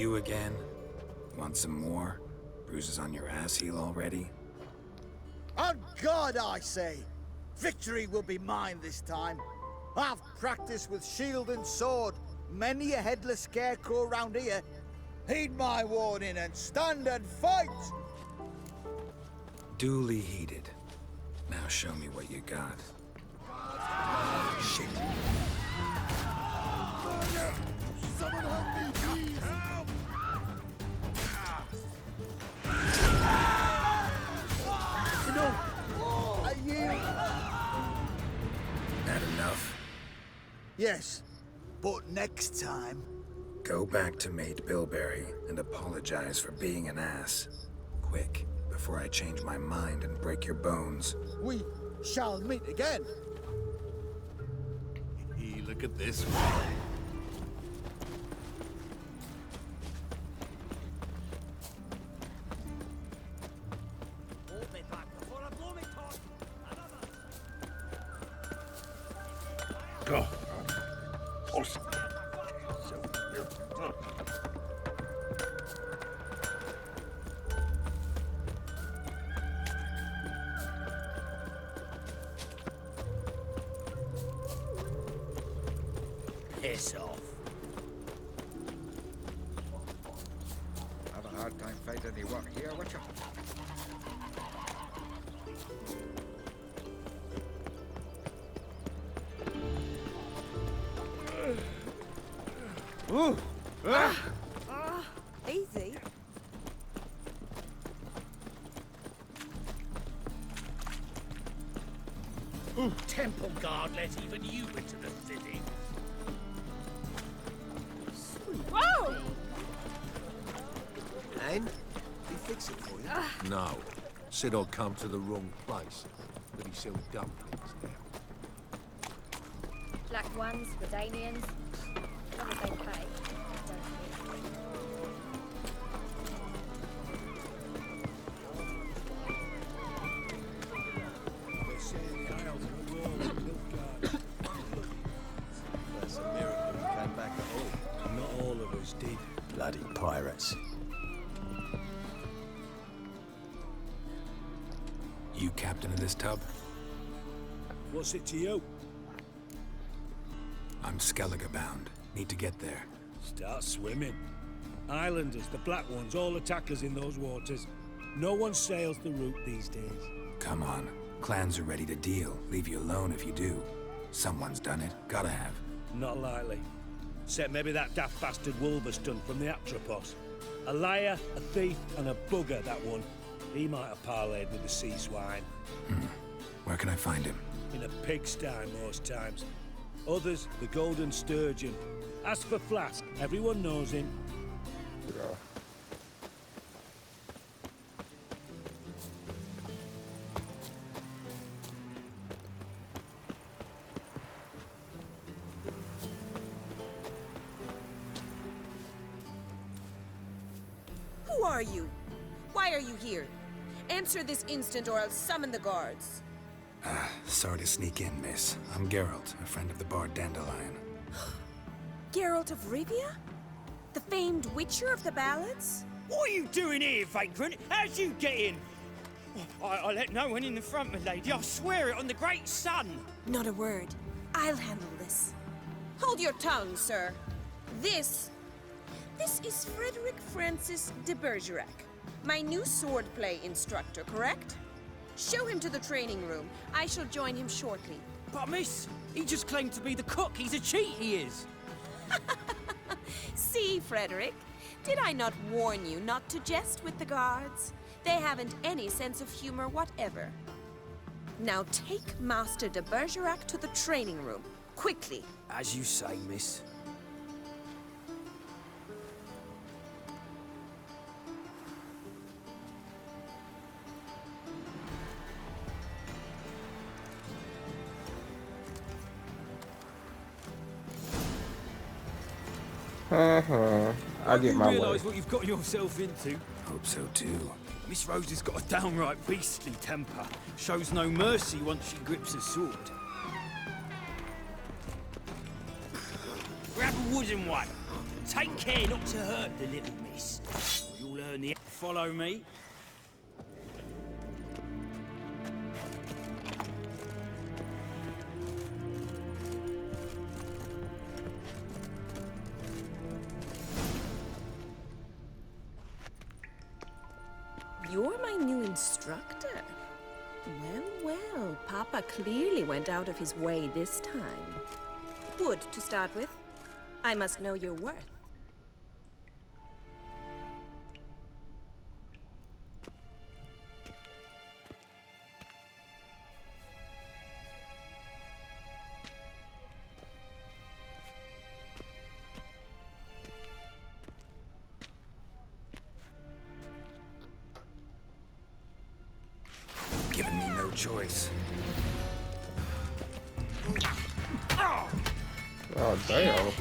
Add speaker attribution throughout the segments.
Speaker 1: You again? Want some more? Bruises on your ass heel already?
Speaker 2: On God, I say! Victory will be mine this time. I've practiced with shield and sword. Many a headless scarecrow round here. Heed my warning and stand and fight!
Speaker 1: Duly heeded. Now show me what you got. Shit.
Speaker 2: Someone help me, please! Help! No! I yield!
Speaker 1: That enough?
Speaker 2: Yes, but next time...
Speaker 1: Go back to Mate Bilberry and apologize for being an ass. Quick, before I change my mind and break your bones.
Speaker 2: We shall meet again.
Speaker 3: Hey, look at this.
Speaker 4: Go. Oh.
Speaker 5: Piss off.
Speaker 6: Have a hard time finding any work here, would you?
Speaker 5: Ooh!
Speaker 7: Easy.
Speaker 5: Ooh, temple guard let even you into the city.
Speaker 7: Whoa!
Speaker 3: And? He fix it for you? No. Said I'd come to the wrong place. But he sells dumplings now.
Speaker 8: Black ones, Dandelions. What would they pay?
Speaker 3: That's a miracle he came back at all.
Speaker 5: Not all of us did. Bloody pirates.
Speaker 1: You captain of this tub?
Speaker 5: What's it to you?
Speaker 1: I'm Skellige bound. Need to get there.
Speaker 5: Start swimming. Islanders, the black ones, all attackers in those waters. No one sails the route these days.
Speaker 1: Come on. Clans are ready to deal. Leave you alone if you do. Someone's done it. Gotta have.
Speaker 5: Not likely. Except maybe that daft bastard Wolverston from the Atropos. A liar, a thief, and a bugger, that one. He might have parlayed with the sea swine.
Speaker 1: Where can I find him?
Speaker 5: In a pigsty most times. Others, the Golden Sturgeon. As for Flask, everyone knows him.
Speaker 7: Who are you? Why are you here? Answer this instant or I'll summon the guards.
Speaker 1: Sorry to sneak in, miss. I'm Geralt, a friend of the bard Dandelion.
Speaker 7: Geralt of Rivia? The famed witcher of the ballads?
Speaker 9: What are you doing here, vagrant? How'd you get in? I let no one in the front, my lady. I swear it on the great sun.
Speaker 7: Not a word. I'll handle this. Hold your tongue, sir. This is Frederick Francis de Bergerac, my new swordplay instructor, correct? Show him to the training room. I shall join him shortly.
Speaker 9: But miss, he just claimed to be the cook. He's a cheat, he is.
Speaker 7: See, Frederick, did I not warn you not to jest with the guards? They haven't any sense of humor whatever. Now take Master de Bergerac to the training room, quickly.
Speaker 9: As you say, miss.
Speaker 4: I'll get my way.
Speaker 9: Realise what you've got yourself into.
Speaker 1: Hope so too.
Speaker 9: Miss Rose has got a downright beastly temper. Shows no mercy once she grips a sword. Grab a wooden one and Take care not to hurt the little miss. Or you'll learn the... Follow me.
Speaker 7: You're my new instructor. Well, Papa clearly went out of his way this time. Wood, to start with. I must know your worth.
Speaker 1: Given me no choice.
Speaker 4: Oh, damn.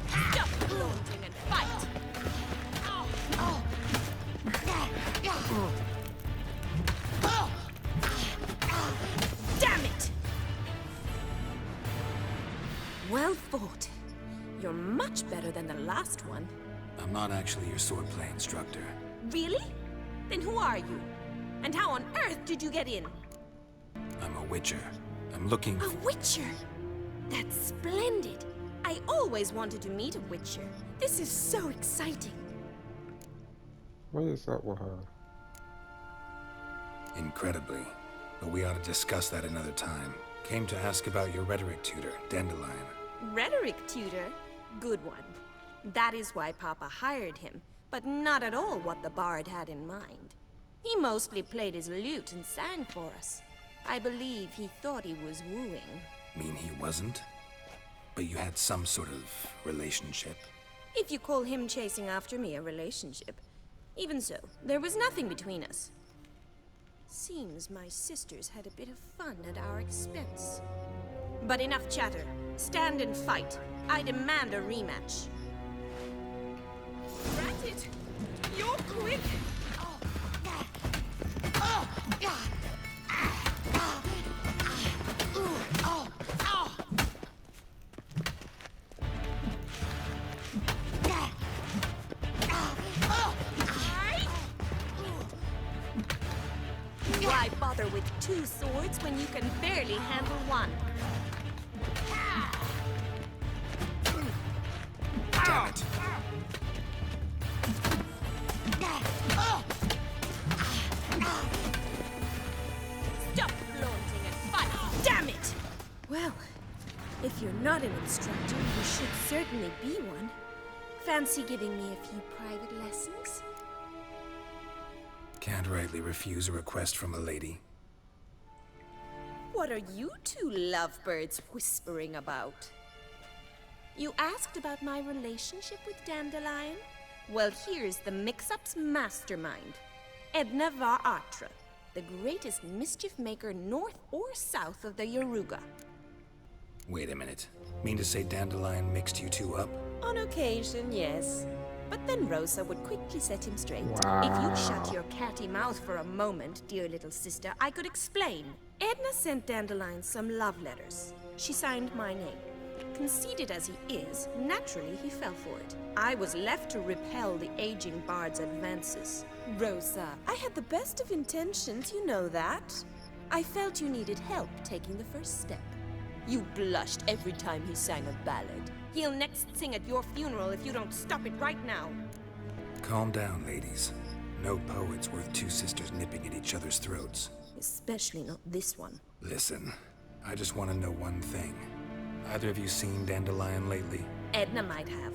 Speaker 7: Stop flaunting and fight! Damn it! Well fought. You're much better than the last one.
Speaker 1: I'm not actually your swordplay instructor.
Speaker 7: Really? Then who are you? And how on earth did you get in?
Speaker 1: I'm a witcher. I'm looking
Speaker 7: A
Speaker 1: for...
Speaker 7: witcher? That's splendid. I always wanted to meet a witcher. This is so exciting.
Speaker 4: What is up with her?
Speaker 1: Incredibly. But we ought to discuss that another time. Came to ask about your rhetoric tutor, Dandelion.
Speaker 7: Rhetoric tutor? Good one. That is why Papa hired him, but not at all what the bard had in mind. He mostly played his lute and sang for us. I believe he thought he was wooing.
Speaker 1: Mean he wasn't? But you had some sort of relationship?
Speaker 7: If you call him chasing after me a relationship. Even so, there was nothing between us. Seems my sisters had a bit of fun at our expense. But enough chatter. Stand and fight. I demand a rematch. Granted. You're quick. Why bother with two swords when you can barely handle one?
Speaker 1: Damn it.
Speaker 7: Stop flaunting and fight! Damn it! Well, if you're not an instructor, you should certainly be one. Fancy giving me a few private lessons?
Speaker 1: Can't rightly refuse a request from a lady.
Speaker 7: What are you two lovebirds whispering about? You asked about my relationship with Dandelion? Well, here's the mix-up's mastermind. Edna var Atra, the greatest mischief maker north or south of the Yaruga.
Speaker 1: Wait a minute. Mean to say Dandelion mixed you two up?
Speaker 7: On occasion, yes. But then Rosa would quickly set him straight.
Speaker 4: Wow.
Speaker 7: If you'd shut your catty mouth for a moment, dear little sister, I could explain. Edna sent Dandelion some love letters. She signed my name. Conceited as he is, naturally he fell for it. I was left to repel the aging bard's advances. Rosa, I had the best of intentions, you know that. I felt you needed help taking the first step. You blushed every time he sang a ballad. He'll next sing at your funeral if you don't stop it right now.
Speaker 1: Calm down, ladies. No poet's worth two sisters nipping at each other's throats.
Speaker 7: Especially not this one.
Speaker 1: Listen, I just want to know one thing. Either of you seen Dandelion lately?
Speaker 7: Edna might have.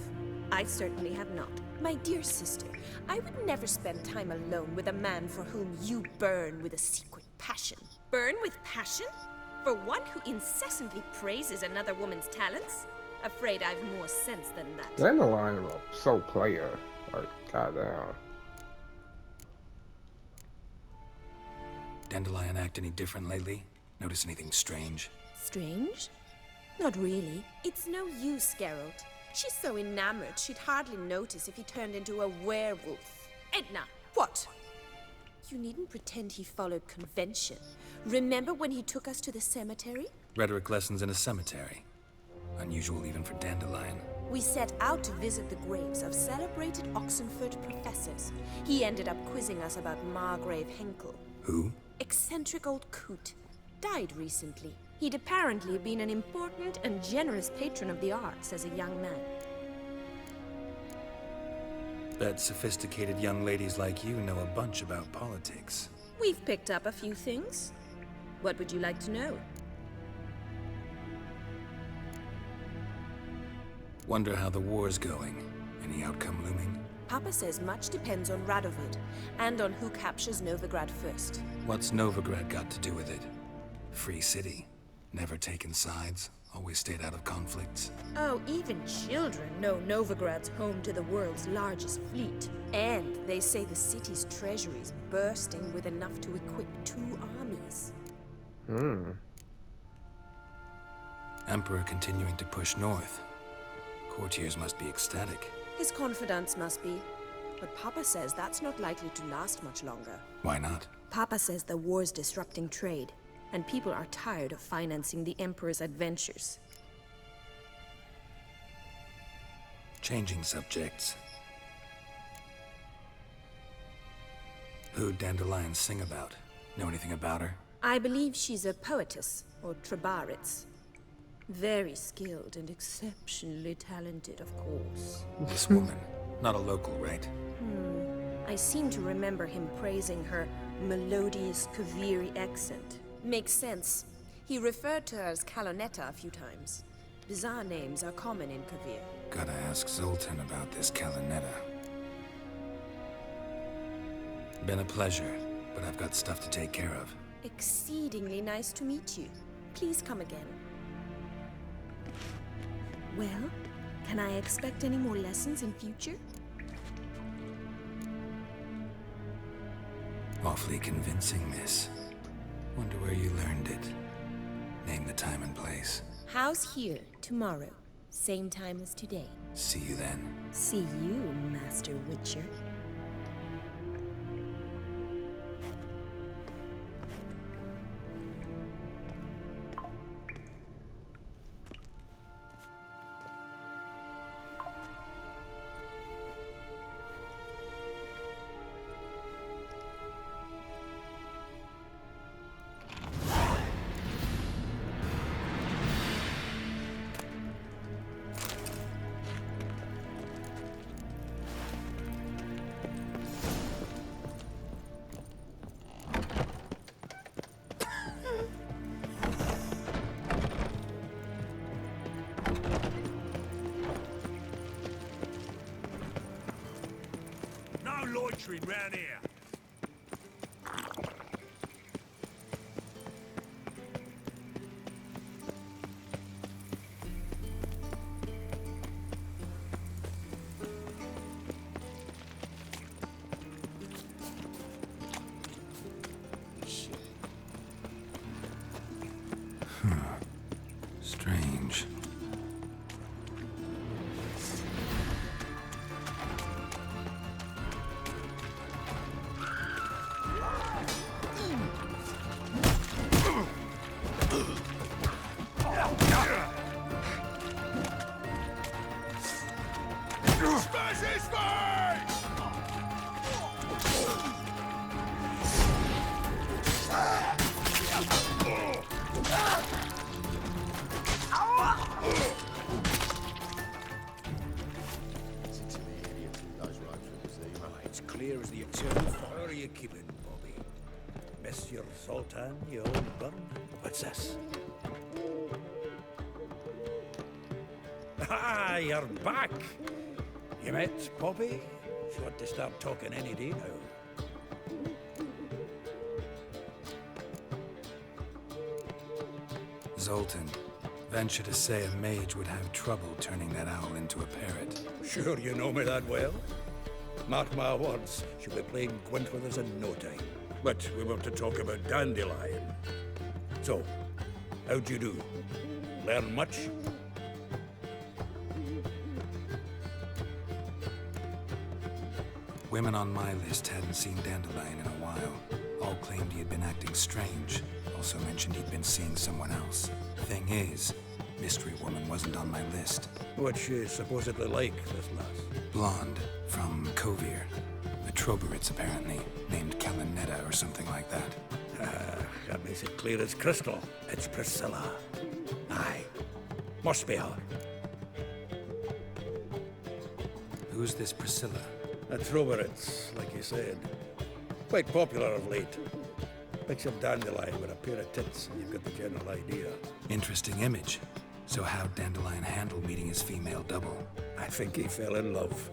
Speaker 7: I certainly have not. My dear sister, I would never spend time alone with a man for whom you burn with a secret passion. Burn with passion? For one who incessantly praises another woman's talents? Afraid I've more sense than that.
Speaker 4: Dandelion is so player. Like, goddamn.
Speaker 1: Dandelion act any different lately? Notice anything strange?
Speaker 7: Strange? Not really. It's no use, Geralt. She's so enamored she'd hardly notice if he turned into a werewolf. Edna, what? You needn't pretend he followed convention. Remember when he took us to the cemetery?
Speaker 1: Rhetoric lessons in a cemetery. Unusual even for Dandelion.
Speaker 7: We set out to visit the graves of celebrated Oxenford professors. He ended up quizzing us about Margrave Henkel.
Speaker 1: Who?
Speaker 7: Eccentric old coot. Died recently. He'd apparently been an important and generous patron of the arts as a young man.
Speaker 1: Bet sophisticated young ladies like you know a bunch about politics.
Speaker 7: We've picked up a few things. What would you like to know?
Speaker 1: Wonder how the war's going. Any outcome looming?
Speaker 7: Papa says much depends on Radovid, and on who captures Novigrad first.
Speaker 1: What's Novigrad got to do with it? Free city. Never taken sides. Always stayed out of conflicts.
Speaker 7: Oh, even children know Novigrad's home to the world's largest fleet. And they say the city's treasury's bursting with enough to equip 2 armies.
Speaker 1: Emperor continuing to push north. Courtiers must be ecstatic.
Speaker 7: His confidants must be. But Papa says that's not likely to last much longer.
Speaker 1: Why not?
Speaker 7: Papa says the war's disrupting trade, and people are tired of financing the Emperor's adventures.
Speaker 1: Changing subjects. Who'd Dandelion sing about? Know anything about her?
Speaker 7: I believe she's a poetess, or Trebaritz. Very skilled and exceptionally talented, of course.
Speaker 1: This woman. Not a local, right?
Speaker 7: I seem to remember him praising her melodious Kaviri accent. Makes sense. He referred to her as Calonetta a few times. Bizarre names are common in Kavir.
Speaker 1: Gotta ask Zoltan about this Calonetta. Been a pleasure, but I've got stuff to take care of.
Speaker 7: Exceedingly nice to meet you. Please come again. Well, can I expect any more lessons in future?
Speaker 1: Awfully convincing, miss. Wonder where you learned it. Name the time and place.
Speaker 7: House here, tomorrow. Same time as today.
Speaker 1: See you then.
Speaker 7: See you, Master Witcher.
Speaker 3: Loitering round here.
Speaker 1: Strange.
Speaker 3: Smash his face! It's clear as the eternal fire you keeping, Bobby. Monsieur Sultan, you old bun. What's this? Ah, you're back. You met Bobby? She want to start talking any day now.
Speaker 1: Zoltan. Venture to say a mage would have trouble turning that owl into a parrot.
Speaker 3: Sure you know me that well. Mark my words, she'll be playing Gwent with us in no time. But we want to talk about Dandelion. So, how'd you do? Learn much?
Speaker 1: Women on my list hadn't seen Dandelion in a while. All claimed he had been acting strange. Also mentioned he'd been seeing someone else. Thing is, Mystery Woman wasn't on my list.
Speaker 3: What's she supposedly like, this lass?
Speaker 1: Blonde, from Kovir. The Troberits, apparently. Named Kalinetta or something like that.
Speaker 3: That makes it clear as crystal. It's Priscilla. Aye. Must be her.
Speaker 1: Who's this Priscilla?
Speaker 3: The Troberits, like you said. Quite popular of late. Picture Dandelion with a pair of tits, and you've got the general idea.
Speaker 1: Interesting image. So how'd Dandelion handle meeting his female double?
Speaker 3: I think he fell in love.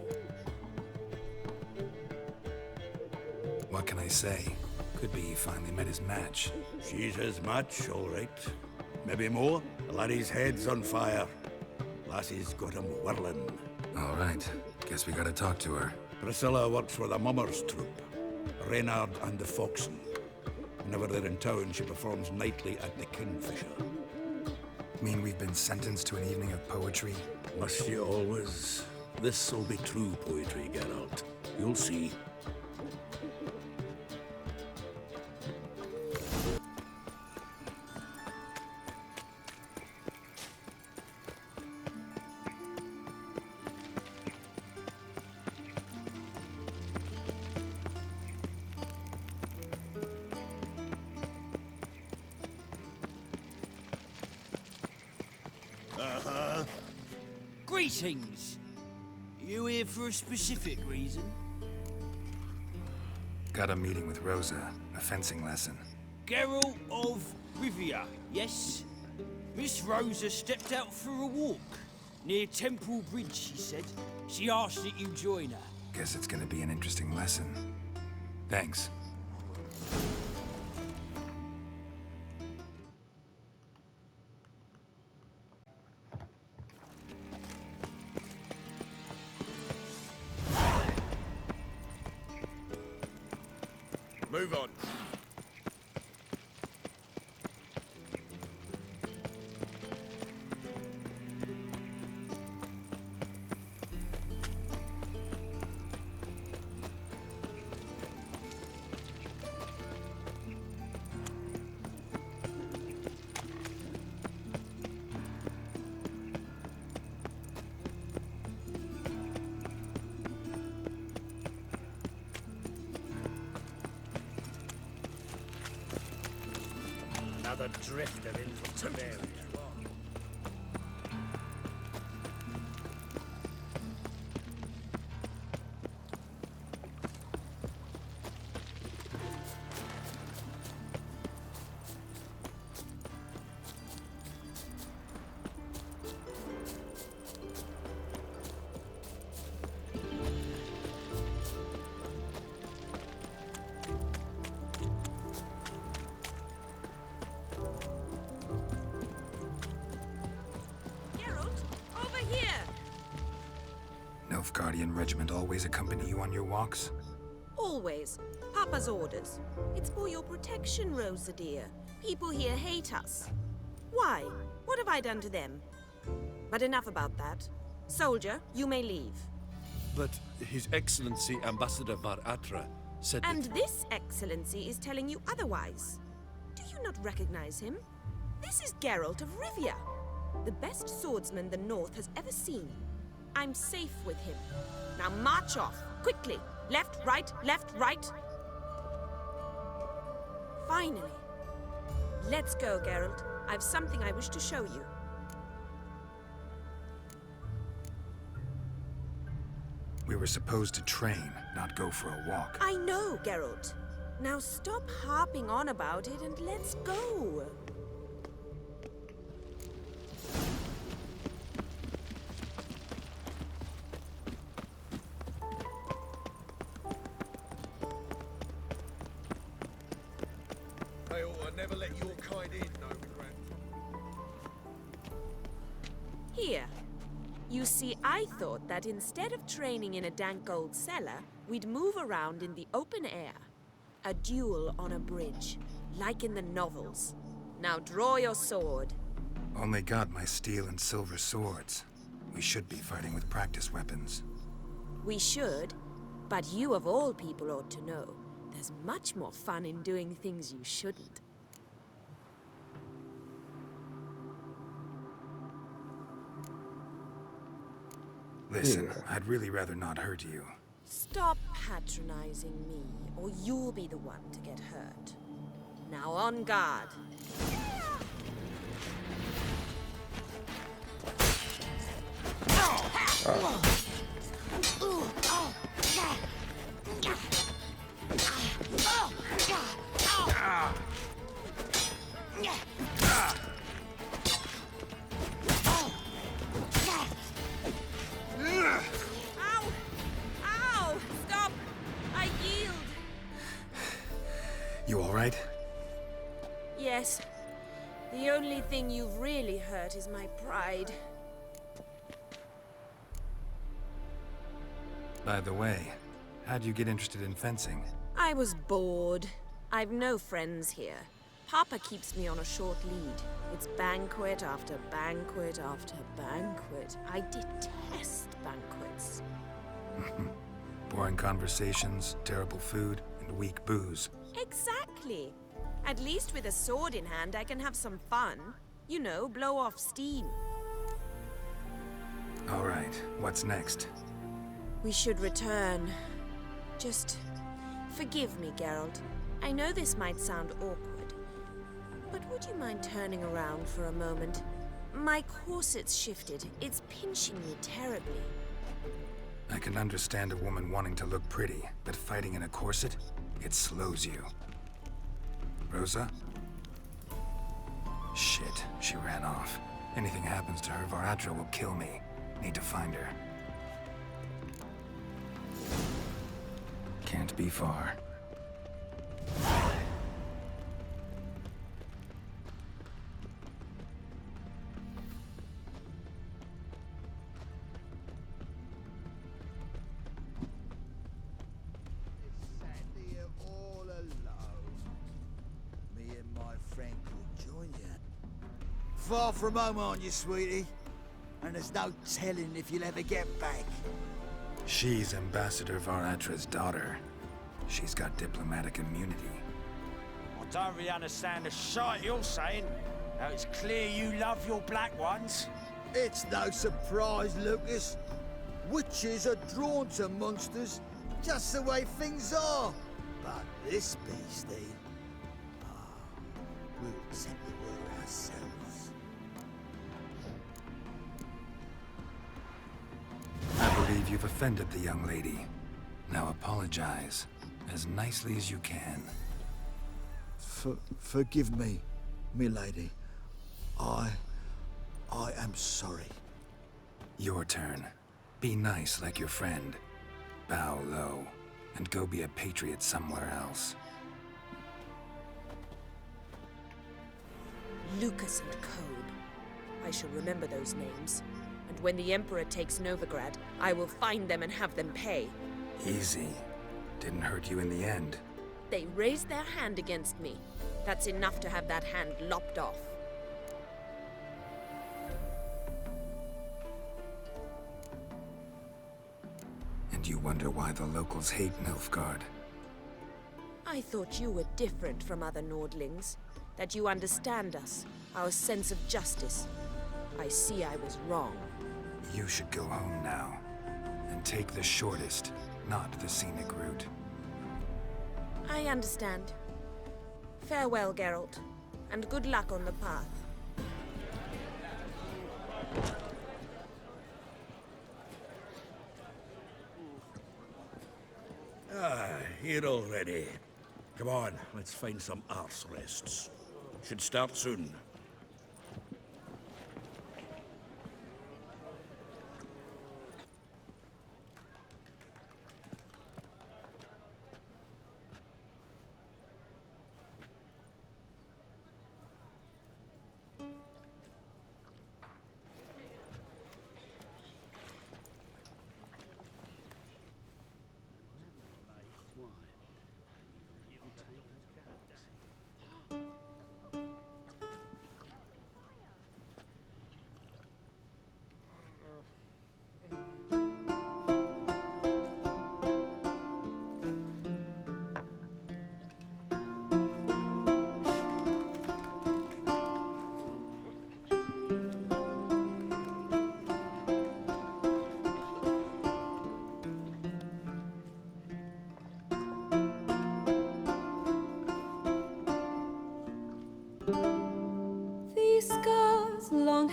Speaker 1: What can I say? Could be he finally met his match.
Speaker 3: She's his match, all right. Maybe more. The laddie's head's on fire. Lassie's got him whirling.
Speaker 1: All right. Guess we gotta talk to her.
Speaker 3: Priscilla works for the Mummers troupe. Reynard and the Foxen. Whenever they're in town, she performs nightly at the Kingfisher.
Speaker 1: Mean we've been sentenced to an evening of poetry?
Speaker 3: Must you always? This'll be true poetry, Geralt. You'll see.
Speaker 9: Greetings. You here for a specific reason?
Speaker 1: Got a meeting with Rosa. A fencing lesson.
Speaker 9: Geralt of Rivia, yes? Miss Rosa stepped out for a walk. Near Temple Bridge, she said. She asked that you join her.
Speaker 1: Guess it's gonna be an interesting lesson. Thanks.
Speaker 10: Move on.
Speaker 5: Another drifter in from Temeria.
Speaker 1: Nilfgaardian regiment always accompany you on your walks?
Speaker 7: Always. Papa's orders. It's for your protection, Rosa dear. People here hate us. Why? What have I done to them? But enough about that. Soldier, you may leave.
Speaker 10: But His Excellency Ambassador Var Atra said that...
Speaker 7: And this excellency is telling you otherwise. Do you not recognize him? This is Geralt of Rivia, the best swordsman the North has ever seen. I'm safe with him. Now march off, quickly. Left, right, left, right. Finally. Let's go, Geralt. I've something I wish to show you.
Speaker 1: We were supposed to train, not go for a walk.
Speaker 7: I know, Geralt. Now stop harping on about it and let's go.
Speaker 10: I ought to never let your kind in, no regret.
Speaker 7: Here. You see, I thought that instead of training in a dank old cellar, we'd move around in the open air. A duel on a bridge, like in the novels. Now draw your sword.
Speaker 1: Only got my steel and silver swords. We should be fighting with practice weapons.
Speaker 7: We should, But you of all people ought to know, there's much more fun in doing things you shouldn't.
Speaker 1: Listen, I'd really rather not hurt you.
Speaker 7: Stop patronizing me, or you'll be the one to get hurt. Now on guard. Ow! Ow! Stop! I yield!
Speaker 1: You alright?
Speaker 7: Yes. The only thing you've really hurt is my pride.
Speaker 1: By the way, how'd you get interested in fencing?
Speaker 7: I was bored. I've no friends here. Papa keeps me on a short lead. It's banquet after banquet after banquet. I detest banquets.
Speaker 1: Boring conversations, terrible food, and weak booze.
Speaker 7: Exactly. At least with a sword in hand, I can have some fun. You know, blow off steam.
Speaker 1: Alright, what's next?
Speaker 7: We should return. Just forgive me, Geralt. I know this might sound awkward, but would you mind turning around for a moment? My corset's shifted. It's pinching me terribly.
Speaker 1: I can understand a woman wanting to look pretty, but fighting in a corset, it slows you. Rosa? Shit, she ran off. Anything happens to her, Varatra will kill me. Need to find her. Can't be far.
Speaker 2: Sat here all alone. Me and my friend could join you. Far from home, aren't you, sweetie? And there's no telling if you'll ever get back.
Speaker 1: She's Ambassador Varatra's daughter. She's got diplomatic immunity.
Speaker 9: I don't really understand the shite you're saying. Now it's clear you love your black ones.
Speaker 2: It's no surprise, Lucas. Witches are drawn to monsters, just the way things are. But this beastie, we'll take the word ourselves.
Speaker 1: I believe you've offended the young lady. Now apologize, as nicely as you can.
Speaker 2: Forgive me, milady. I am sorry.
Speaker 1: Your turn. Be nice like your friend. Bow low, and go be a patriot somewhere else.
Speaker 7: Lucas and Code. I shall remember those names. And when the Emperor takes Novigrad, I will find them and have them pay.
Speaker 1: Easy. Didn't hurt you in the end.
Speaker 7: They raised their hand against me. That's enough to have that hand lopped off.
Speaker 1: And you wonder why the locals hate Nilfgaard.
Speaker 7: I thought you were different from other Nordlings. That you understand us, our sense of justice. I see I was wrong.
Speaker 1: You should go home now. And take the shortest, not the scenic route.
Speaker 7: I understand. Farewell, Geralt. And good luck on the path.
Speaker 3: Here already. Come on, let's find some arse rests. Should start soon.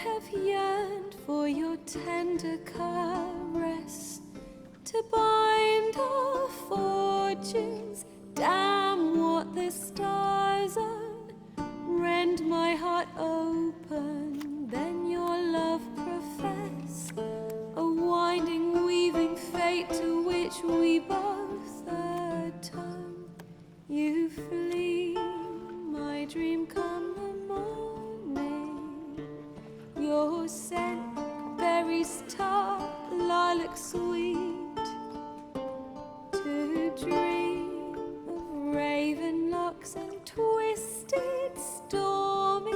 Speaker 11: have yearned for your tender caress, to bind our fortunes. Damn what the stars own. Rend my heart open, then your love profess. A winding, weaving fate to which we both atone. You flee, my dream come the morning. Your scent, berries tart, lilac sweet. To dream of raven locks and twisted, stormy,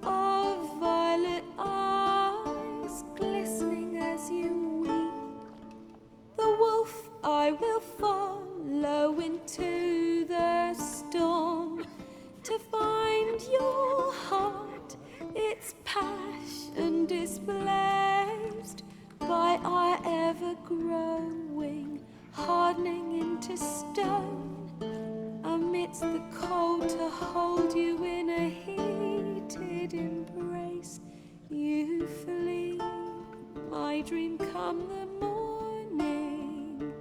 Speaker 11: of violet eyes glistening as you weep. The wolf I will follow into the storm, to find your heart, its passion displaced by our ever-growing, hardening into stone. Amidst the cold, to hold you in a heated embrace. You flee, my dream come the morning.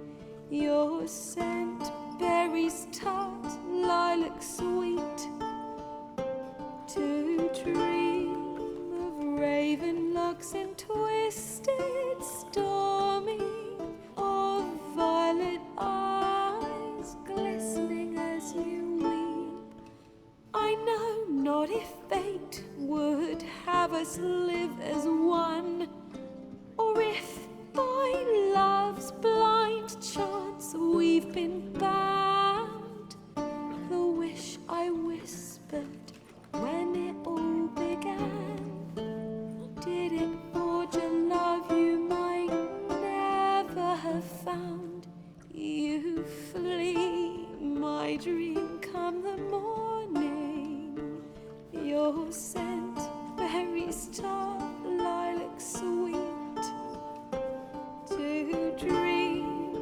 Speaker 11: Your scent, berries tart, lilac sweet. To dream of raven locks and twisted, stormy, of violet eyes glistening as you weep. I know not if fate would have us live as one, or if by love's blind chance we've been bound. The wish I whispered when it all began, did it forge a love you might never have found? You flee, my dream come the morning. Your scent, berries tart, lilac sweet. To dream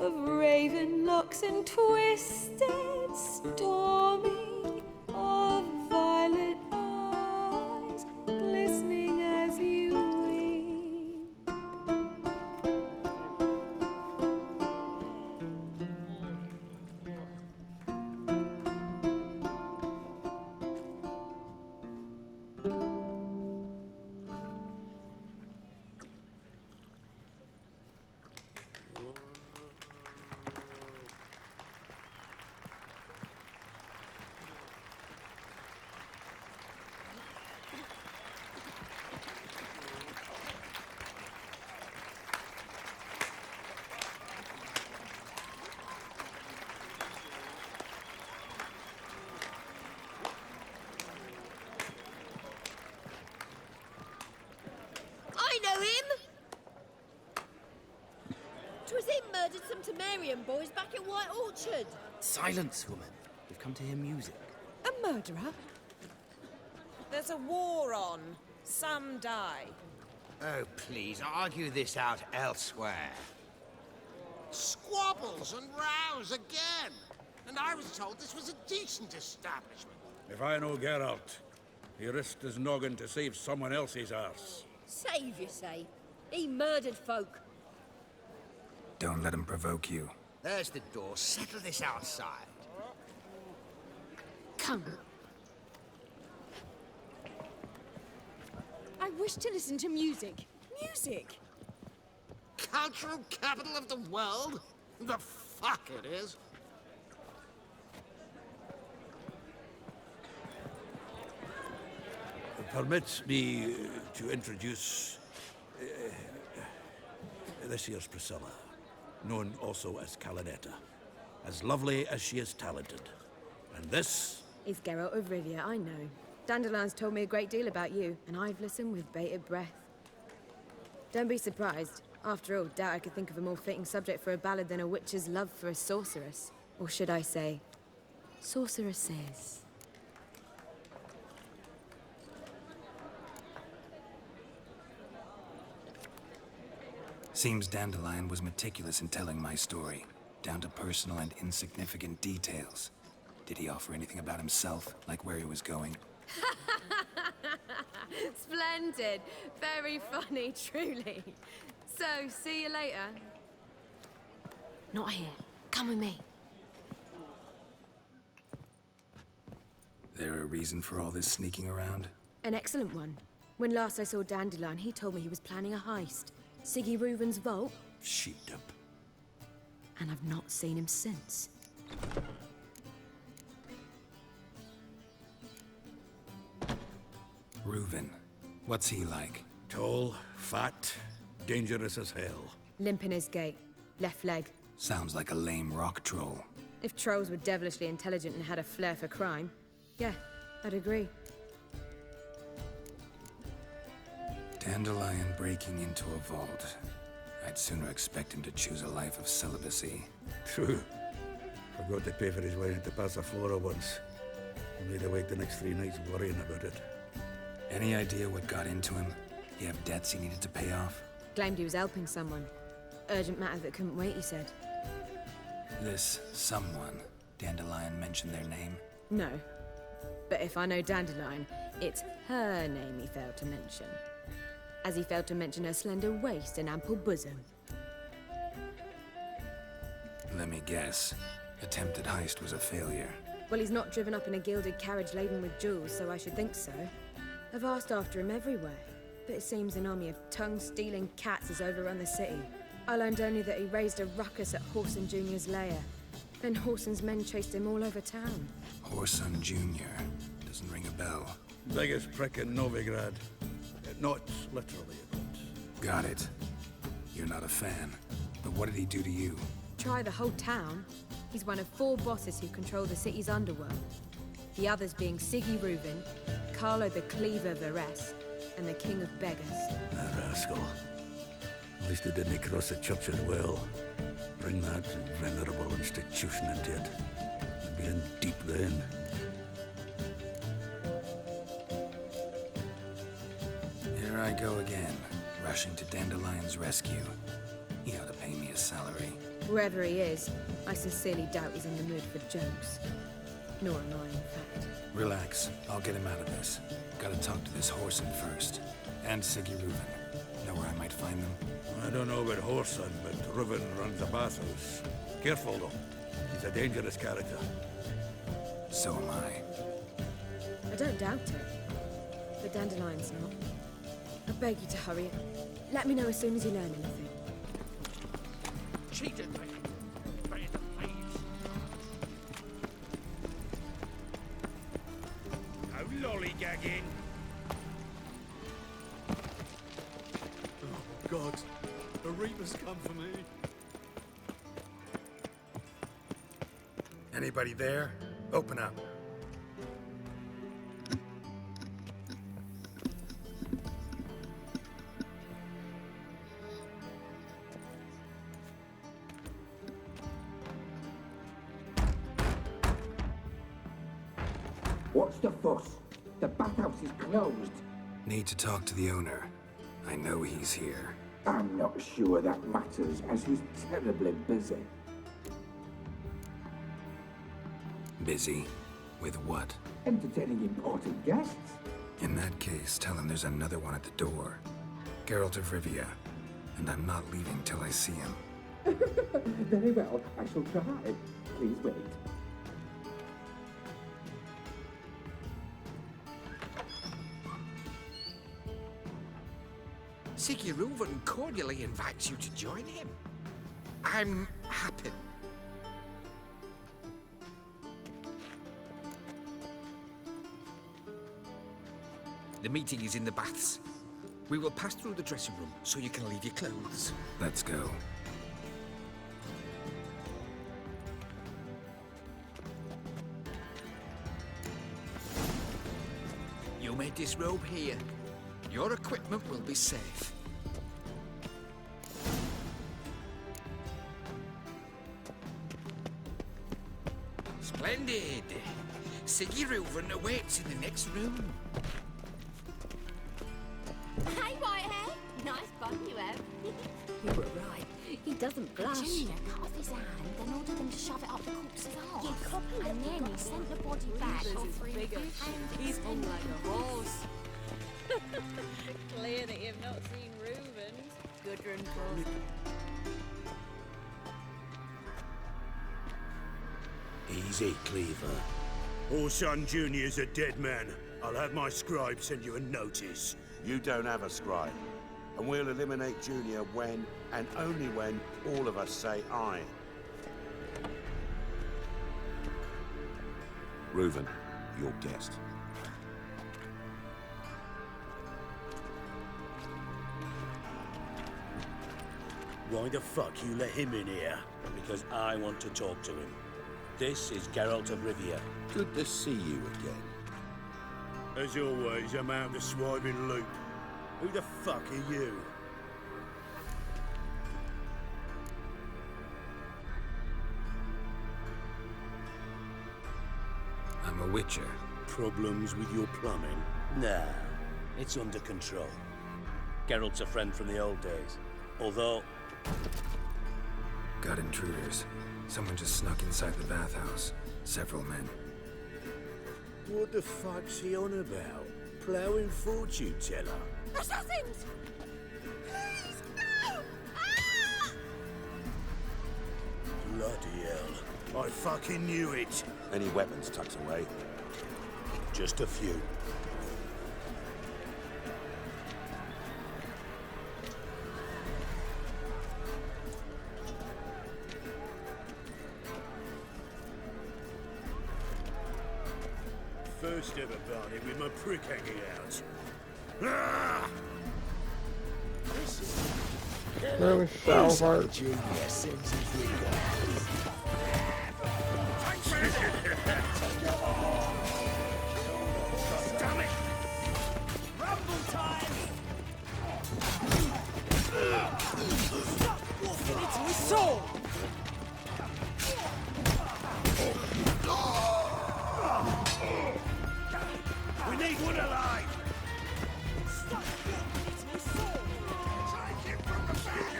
Speaker 11: of raven locks and twisted, stormy, of violet eyes glistening as you weep.
Speaker 12: I know him! 'Twas him murdered some Temerian boys back at White Orchard.
Speaker 13: Silence, woman. We've come to hear music.
Speaker 7: A murderer? There's a war on. Some die.
Speaker 6: Oh, please, argue this out elsewhere.
Speaker 14: Squabbles and rows again! And I was told this was a decent establishment.
Speaker 3: If I know Geralt, he risked his noggin to save someone else's arse.
Speaker 12: Save, you say? He murdered folk.
Speaker 1: Don't let him provoke you.
Speaker 6: There's the door. Settle this outside.
Speaker 12: Come.
Speaker 7: I wish to listen to music. Music!
Speaker 14: Cultural capital of the world? The fuck it is.
Speaker 3: Permit me to introduce this here's Priscilla, known also as Calinetta, as lovely as she is talented. And this
Speaker 15: is Geralt of Rivia, I know. Dandelion's told me a great deal about you, and I've listened with bated breath. Don't be surprised. After all, doubt I could think of a more fitting subject for a ballad than a witch's love for a sorceress. Or should I say, sorceresses.
Speaker 1: Seems Dandelion was meticulous in telling my story, down to personal and insignificant details. Did he offer anything about himself, like where he was going?
Speaker 15: Splendid. Very funny, truly. So, see you later. Not here. Come with me.
Speaker 1: There a reason for all this sneaking around?
Speaker 15: An excellent one. When last I saw Dandelion, he told me he was planning a heist. Siggy Reuven's vault.
Speaker 3: Sheeped up.
Speaker 15: And I've not seen him since.
Speaker 1: Reuven. What's he like?
Speaker 3: Tall, fat, dangerous as hell.
Speaker 15: Limp in his gait. Left leg.
Speaker 1: Sounds like a lame rock troll.
Speaker 15: If trolls were devilishly intelligent and had a flair for crime, yeah, I'd agree.
Speaker 1: Dandelion breaking into a vault. I'd sooner expect him to choose a life of celibacy.
Speaker 3: True. Forgot to pay for his way into Passaflora once. He made awake the next 3 nights worrying about it.
Speaker 1: Any idea what got into him? He have debts he needed to pay off?
Speaker 15: Claimed he was helping someone. Urgent matter that couldn't wait, he said.
Speaker 1: This someone, Dandelion mentioned their name?
Speaker 15: No. But if I know Dandelion, it's her name he failed to mention. As he failed to mention her slender waist and ample bosom.
Speaker 1: Let me guess. Attempted heist was a failure.
Speaker 15: Well, he's not driven up in a gilded carriage laden with jewels, so I should think so. I've asked after him everywhere, but it seems an army of tongue-stealing cats has overrun the city. I learned only that he raised a ruckus at Whoreson Jr.'s lair. Then Whoreson's men chased him all over town.
Speaker 1: Whoreson Jr. Doesn't ring a bell.
Speaker 3: Biggest prick in Novigrad. Not literally, but...
Speaker 1: Got it. You're not a fan. But what did he do to you?
Speaker 15: Try the whole town. He's one of 4 bosses who control the city's underworld. The others being Siggy Reuven, Carlo the Cleaver Varese, and the King of Beggars.
Speaker 3: That rascal. At least he didn't cross the church as well. Bring that venerable institution into it. You'd be in deep then.
Speaker 1: Here I go again, rushing to Dandelion's rescue. He ought to pay me a salary.
Speaker 15: Wherever he is, I sincerely doubt he's in the mood for jokes. Nor am I, in fact.
Speaker 1: Relax. I'll get him out of this. Gotta talk to this Whoreson first. And Siggy Reuven. Know where I might find them?
Speaker 3: I don't know about Whoreson, but Reuven runs a bathhouse. Careful, though. He's a dangerous character.
Speaker 1: So am I.
Speaker 15: I don't doubt it. But Dandelion's not. I beg you to hurry it. Let me know as soon as you learn anything.
Speaker 14: Cheated me. Ready to please.
Speaker 5: No lollygagging.
Speaker 10: Oh, God. The Reaper's come for me.
Speaker 1: Anybody there? Open up.
Speaker 16: What's the fuss? The bathhouse is closed.
Speaker 1: Need to talk to the owner. I know he's here.
Speaker 16: I'm not sure that matters, as he's terribly busy.
Speaker 1: Busy? With what?
Speaker 16: Entertaining important guests.
Speaker 1: In that case, tell him there's another one at the door. Geralt of Rivia. And I'm not leaving till I see him.
Speaker 16: Very well, I shall try. Please wait.
Speaker 14: Siggy Reuven cordially invites you to join him. I'm happy. The meeting is in the baths. We will pass through the dressing room so you can leave your clothes.
Speaker 1: Let's go.
Speaker 14: You may disrobe here. Your equipment will be safe. Splendid! Siggy Reuven awaits in the next room.
Speaker 12: Hey, Whitehead! Nice bun you have.
Speaker 17: You were right. He doesn't blush.
Speaker 12: Junior cut off his hand, then ordered them to shove it up the corpse's arse. Yeah, copy. And then he sent the body back.
Speaker 17: Bigger. He's hung like a horse.
Speaker 8: Clear that you've not seen Reuben's. Gudrun calls.
Speaker 5: Easy, Cleaver. Orson Jr.'s a dead man. I'll have my scribe send you a notice.
Speaker 18: You don't have a scribe. And we'll eliminate Junior when, and only when, all of us say aye. Reuven, your guest.
Speaker 5: Why the fuck you let him in here? Because I want to talk to him. This is Geralt of Rivia.
Speaker 18: Good to see you again.
Speaker 5: As always, I'm out the swiping loop. Who the fuck are you?
Speaker 1: I'm a witcher.
Speaker 5: Problems with your plumbing? Nah, it's under control. Geralt's a friend from the old days. Although...
Speaker 1: Got intruders. Someone just snuck inside the bathhouse. Several men.
Speaker 5: What the fuck's he on about? Ploughing fortune teller?
Speaker 12: Assassins! Please, no! Ah!
Speaker 5: Bloody hell. I fucking knew it.
Speaker 18: Any weapons tucked away?
Speaker 5: Just a few. First ever party with my prick hanging out. Ah!
Speaker 4: Really so hard.
Speaker 5: Damn it! Rumble time! Stop walking into his soul! We need one alive! Stop walking into his soul! Take him from the back!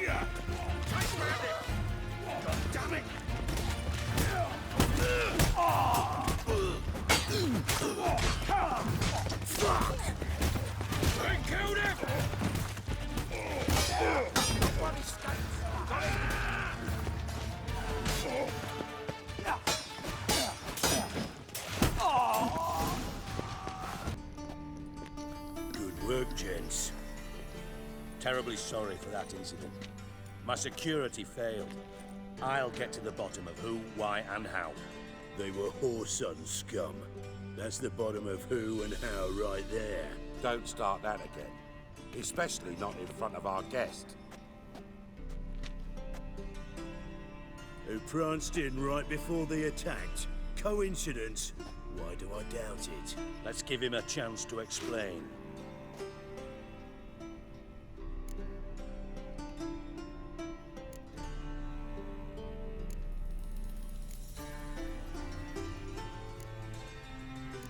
Speaker 5: Yeah! Take round it! God damn it! Fuck! I killed him! Nobody Good work, gents. Terribly sorry for that incident. My security failed. I'll get to the bottom of who, why, and how. They were whoreson scum. That's the bottom of who and how right there.
Speaker 18: Don't start that again. Especially not in front of our guest.
Speaker 5: Who pranced in right before they attacked. Coincidence? Why do I doubt it? Let's give him a chance to explain.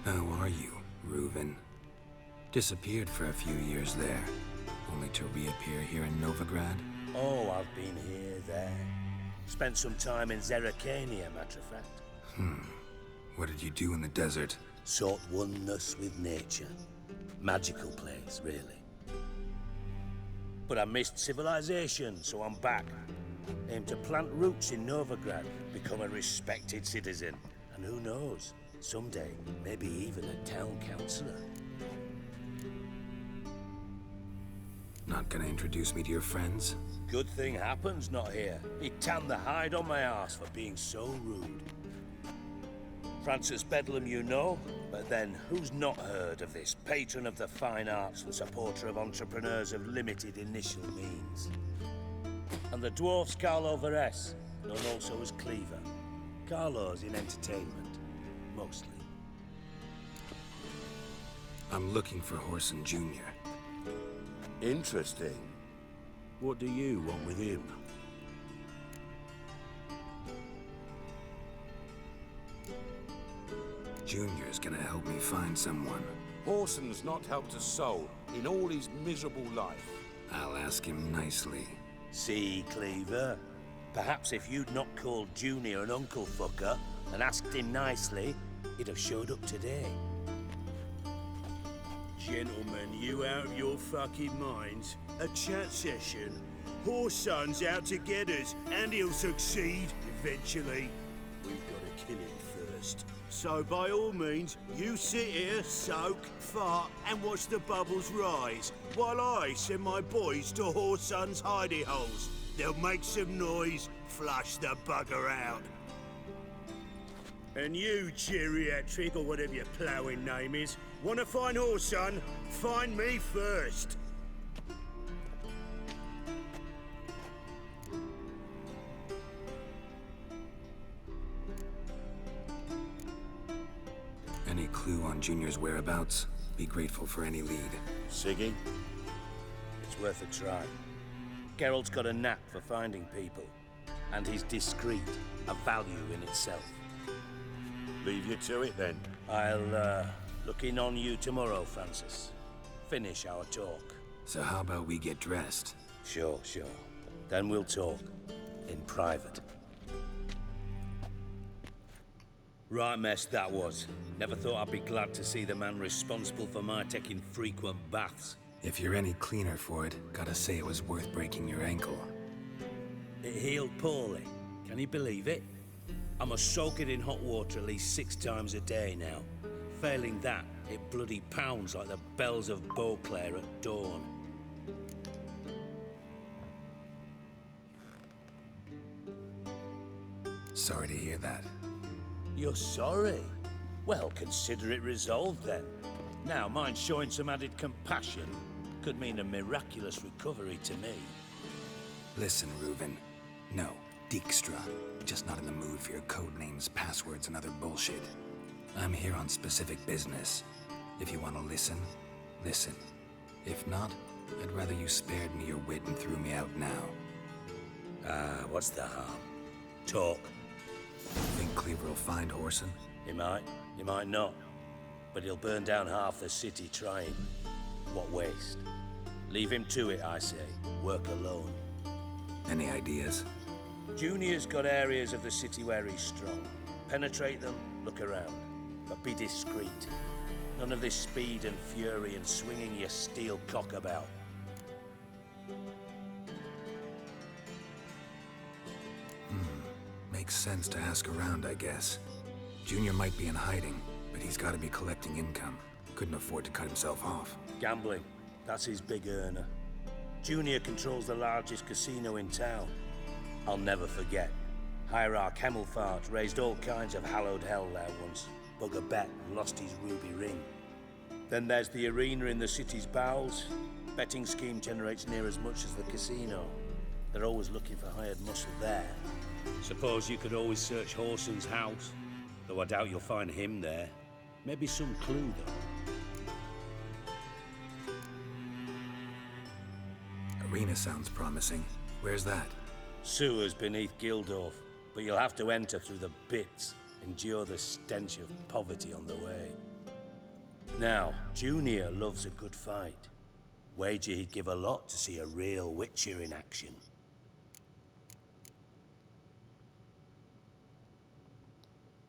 Speaker 1: How are you, Reuven? Disappeared for a few years there, only to reappear here in Novigrad?
Speaker 5: Oh, I've been here, there. Spent some time in Zerrikania, matter of fact.
Speaker 1: What did you do in the desert?
Speaker 5: Sought oneness with nature. Magical place, really. But I missed civilization, so I'm back. Aim to plant roots in Novigrad, become a respected citizen. And who knows, someday, maybe even a town councillor.
Speaker 1: Not gonna introduce me to your friends?
Speaker 5: Good thing happens not here. He tanned the hide on my ass for being so rude. Francis Bedlam you know, but then who's not heard of this patron of the fine arts and supporter of entrepreneurs of limited initial means? And the dwarf's Carlo Veres, known also as Cleaver. Carlo's in entertainment, mostly.
Speaker 1: I'm looking for Whoreson Jr.
Speaker 18: Interesting.
Speaker 5: What do you want with him?
Speaker 1: Junior's gonna help me find someone.
Speaker 18: Whoreson's not helped a soul in all his miserable life.
Speaker 1: I'll ask him nicely.
Speaker 5: See, Cleaver? Perhaps if you'd not called Junior an uncle fucker and asked him nicely, he'd have showed up today.
Speaker 3: Gentlemen, you out of your fucking minds? A chat session? Horse Son's out to get us, and he'll succeed eventually. We've got to kill him first. So by all means, you sit here, soak, fart, and watch the bubbles rise, while I send my boys to Horse Son's hidey holes. They'll make some noise, flush the bugger out. And you, geriatric, or whatever your ploughing name is, want to find Horse Son? Find me first.
Speaker 1: Any clue on Junior's whereabouts? Be grateful for any lead.
Speaker 18: Siggy?
Speaker 5: It's worth a try. Geralt's got a knack for finding people, and he's discreet, a value in itself.
Speaker 18: Leave you to it, then.
Speaker 5: I'll, look in on you tomorrow, Francis. Finish our talk.
Speaker 1: So how about we get dressed?
Speaker 5: Sure. Then we'll talk. In private. Right mess that was. Never thought I'd be glad to see the man responsible for my taking frequent baths.
Speaker 1: If you're any cleaner for it, gotta say it was worth breaking your ankle.
Speaker 5: It healed poorly. Can you believe it? I must soak it in hot water at least 6 times a day now. Failing that, it bloody pounds like the bells of Beauclair at dawn.
Speaker 1: Sorry to hear that.
Speaker 5: You're sorry? Well, consider it resolved then. Now, mind showing some added compassion could mean a miraculous recovery to me.
Speaker 1: Listen, Reuven. No, Dijkstra. Just not in the mood for your code names, passwords, and other bullshit. I'm here on specific business. If you want to listen, listen. If not, I'd rather you spared me your wit and threw me out now.
Speaker 5: What's the harm? Talk.
Speaker 1: Think Cleaver will find Whoreson?
Speaker 5: He might not. But he'll burn down half the city trying. What waste. Leave him to it, I say. Work alone.
Speaker 1: Any ideas?
Speaker 5: Junior's got areas of the city where he's strong. Penetrate them, look around. But be discreet. None of this speed and fury and swinging your steel cock about.
Speaker 1: Makes sense to ask around, I guess. Junior might be in hiding, but he's gotta be collecting income. Couldn't afford to cut himself off.
Speaker 5: Gambling. That's his big earner. Junior controls the largest casino in town. I'll never forget. Hierarch Hemmelfart raised all kinds of hallowed hell there once. Bug a bet and lost his ruby ring. Then there's the arena in the city's bowels. Betting scheme generates near as much as the casino. They're always looking for hired muscle there. Suppose you could always search Whoreson's house, though I doubt you'll find him there. Maybe some clue, though.
Speaker 1: Arena sounds promising. Where's that?
Speaker 5: Sewers beneath Gildorf, but you'll have to enter through the bits, endure the stench of poverty on the way. Now, Junior loves a good fight. Wager he'd give a lot to see a real Witcher in action.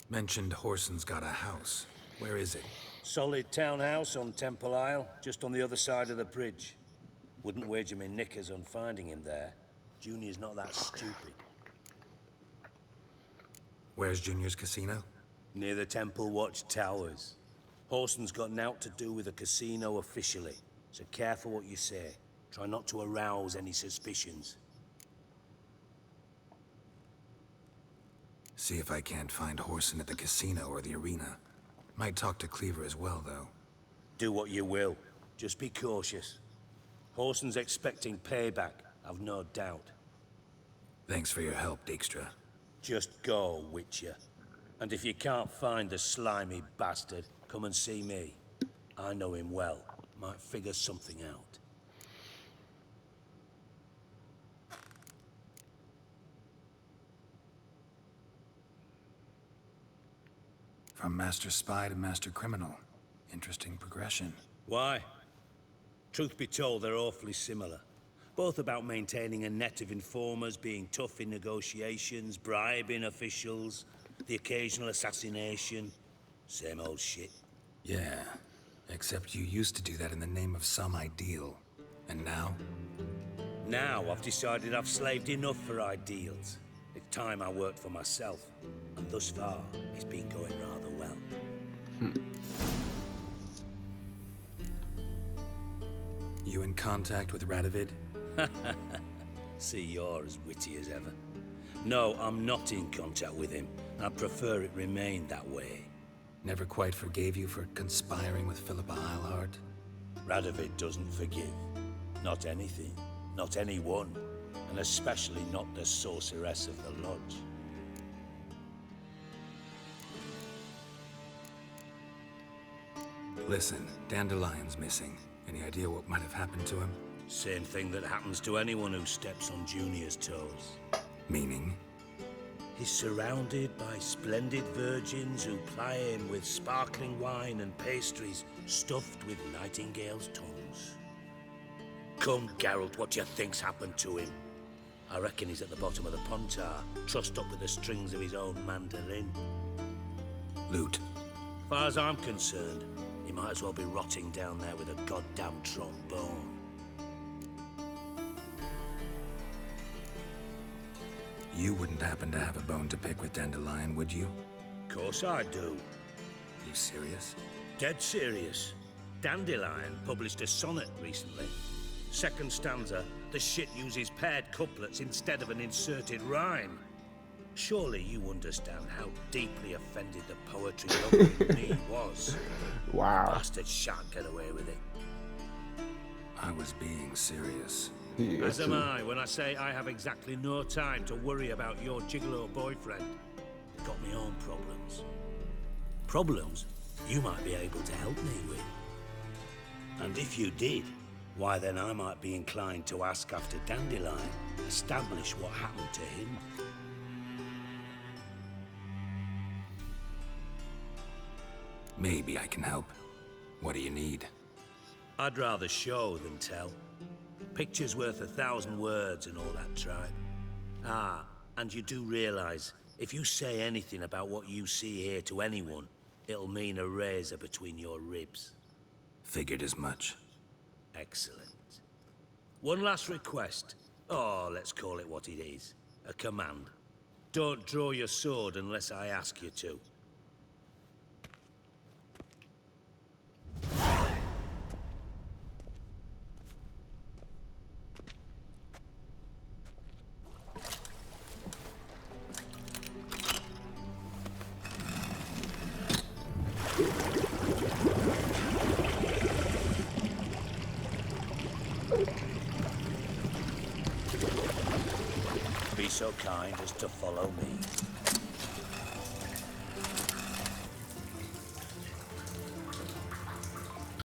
Speaker 1: Mentioned Whoreson's got a house. Where is it?
Speaker 5: Solid townhouse on Temple Isle, just on the other side of the bridge. Wouldn't wager me knickers on finding him there. Junior's not that stupid.
Speaker 1: Where's Junior's casino?
Speaker 5: Near the Temple Watch Towers. Whoreson's got naught to do with the casino officially, so careful what you say. Try not to arouse any suspicions.
Speaker 1: See if I can't find Whoreson at the casino or the arena. Might talk to Cleaver as well, though.
Speaker 5: Do what you will. Just be cautious. Whoreson's expecting payback, I've no doubt.
Speaker 1: Thanks for your help, Dijkstra.
Speaker 5: Just go, Witcher. And if you can't find the slimy bastard, come and see me. I know him well. Might figure something out.
Speaker 1: From Master Spy to Master Criminal. Interesting progression.
Speaker 5: Why? Truth be told, they're awfully similar. Both about maintaining a net of informers, being tough in negotiations, bribing officials, the occasional assassination. Same old shit.
Speaker 1: Yeah. Except you used to do that in the name of some ideal. And now?
Speaker 5: Now I've decided I've slaved enough for ideals. It's time I worked for myself. And thus far, it's been going rather well.
Speaker 1: You in contact with Radovid?
Speaker 5: See, you're as witty as ever. No, I'm not in contact with him. I'd prefer it remained that way.
Speaker 1: Never quite forgave you for conspiring with Philippa Eilhart?
Speaker 5: Radovid doesn't forgive. Not anything. Not anyone. And especially not the sorceress of the Lodge.
Speaker 1: Listen, Dandelion's missing. Any idea what might have happened to him?
Speaker 5: Same thing that happens to anyone who steps on Junior's toes.
Speaker 1: Meaning?
Speaker 5: He's surrounded by splendid virgins who ply him with sparkling wine and pastries stuffed with nightingales' tongues. Come, Geralt, what do you think's happened to him? I reckon he's at the bottom of the Pontar, trussed up with the strings of his own mandolin.
Speaker 1: Loot.
Speaker 5: As far as I'm concerned, he might as well be rotting down there with a goddamn trombone.
Speaker 1: You wouldn't happen to have a bone to pick with Dandelion, would you?
Speaker 5: Of course I do.
Speaker 1: You serious?
Speaker 5: Dead serious. Dandelion published a sonnet recently. Second stanza, the shit uses paired couplets instead of an inserted rhyme. Surely you understand how deeply offended the poetry lover in me was.
Speaker 4: Wow.
Speaker 5: The bastard shan't get away with it.
Speaker 1: I was being serious.
Speaker 5: As am I when I say I have exactly no time to worry about your gigolo boyfriend. I've got my own problems. Problems you might be able to help me with. And if you did, why then I might be inclined to ask after Dandelion, establish what happened to him.
Speaker 1: Maybe I can help. What do you need?
Speaker 5: I'd rather show than tell. Picture's worth 1,000 words and all that tribe. Ah, and you do realize, if you say anything about what you see here to anyone, it'll mean a razor between your ribs.
Speaker 1: Figured as much.
Speaker 5: Excellent. One last request. Oh, let's call it what it is. A command. Don't draw your sword unless I ask you to. Be so kind as to follow me.